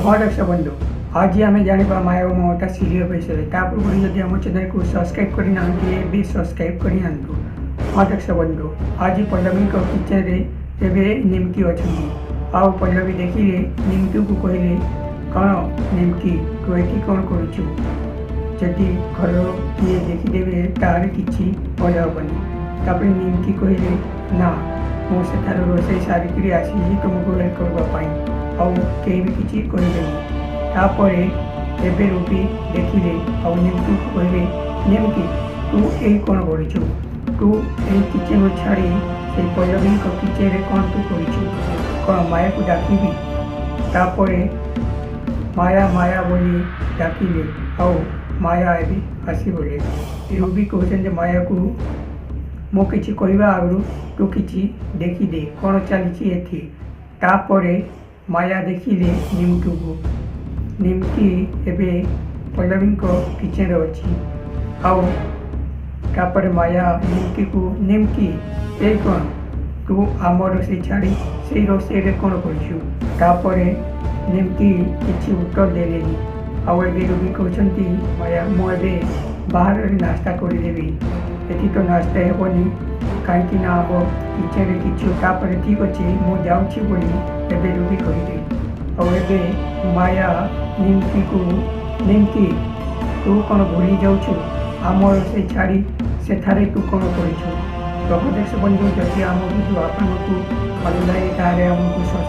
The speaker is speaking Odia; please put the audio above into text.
ହଁ ଦର୍ଶକ ବନ୍ଧୁ, ଆଜି ଆମେ ଜାଣିବା ମାୟା ଓ ମମତା ସିରିଏଲ୍ ବିଷୟରେ। ତା ପୂର୍ବରୁ ଯଦି ଆମ ଚ୍ୟାନେଲକୁ ସବସ୍କ୍ରାଇବ୍ କରିନାହାନ୍ତି ଏବେ ସବସ୍କ୍ରାଇବ୍ କରିନିଅନ୍ତୁ। ହଁ ଦର୍ଶକ ବନ୍ଧୁ, ଆଜି ପଲ୍ଲବୀଙ୍କ କିଚେନରେ ଏବେ ନିମକି ଅଛନ୍ତି। ଆଉ ପଲ୍ଲବୀ ଦେଖିଲେ ନିମକିକୁ କହିଲେ, କ'ଣ ନିମକି ତୁ ଏଠି କ'ଣ କରୁଛୁ? ଯଦି ଘର କିଏ ଦେଖିଦେବେ ତାହେଲେ କିଛି ଭଲ ହେବନି। ତାପରେ ନିମକି କହିଲେ, ନା ମୁଁ ସେଠାରୁ ରୋଷେଇ ସାରିକିରି ଆସିଛି ତୁମକୁ ହେଲ୍ପ କରିବା ପାଇଁ, ଆଉ କେହି ବି କିଛି କହିବେନି। ତାପରେ ଏବେ ରୁବି ଦେଖିଲେ ଆଉ ନିମକିକୁ କହିଲେ, ନିମକି ତୁ ଏଇ କ'ଣ କରିଛୁ? ତୁ ଏଇ କିଚେନକୁ ଛାଡ଼ି ସେଇ ପଲ୍ଲବୀଙ୍କ କିଚେନରେ କ'ଣ ତୁ କରିଛୁ? କ'ଣ ମାୟାକୁ ଡାକିବି? ତାପରେ ମାୟା ମାୟା ବୋଲି ଡାକିଲେ ଆଉ ମାୟା ଏବେ ଆସିଗଲେ। ରୁବି କହୁଛନ୍ତି ମାୟାକୁ, ମୁଁ କିଛି କହିବା ଆଗରୁ ତୁ କିଛି ଦେଖିଦେ କ'ଣ ଚାଲିଛି ଏଠି। ତାପରେ ମାୟା ଦେଖିଲେ ନିମକିକୁ। ନିମକି ଏବେ ପଲ୍ଲବୀଙ୍କ କିଚେନରେ ଅଛି। ଆଉ ତାପରେ ମାୟା ନିମକିକୁ, ନିମକି ଏଇ କ'ଣ ତୁ ଆମ ରୋଷେଇ ଛାଡ଼ି ସେଇ ରୋଷେଇରେ କ'ଣ କରିଛୁ? ତାପରେ ନିମକି କିଛି ଉତ୍ତର ଦେଲେନି। ଆଉ ଏବେ ରୁବି କହୁଛନ୍ତି, ମାୟା ମୁଁ ଏବେ ବାହାରରେ ନାସ୍ତା କରିଦେବି, ଏଠି ତ ନାସ୍ତା ହେବନି କାହିଁକି ନା ଆମ କିଚେନରେ କିଛି। ତାପରେ ଠିକ୍ ଅଛି ମୁଁ ଯାଉଛି ବୋଲି ଏବେ ରୁବି କହିଲେ। ଆଉ ଏବେ ମାୟା ନିମକିକୁ, ନିମକି ତୁ କ'ଣ ଭୁଲି ଯାଉଛୁ ଆମ ରୋଷେଇ ଛାଡ଼ି ସେଠାରେ ତୁ କ'ଣ କରିଛୁ? ତ ଦର୍ଶକ ବନ୍ଧୁ, ଯଦି ଆମ ଭିଡ଼ିଓ ଆପଣଙ୍କୁ ଭଲ ଲାଗେ ତାହେଲେ ଆମକୁ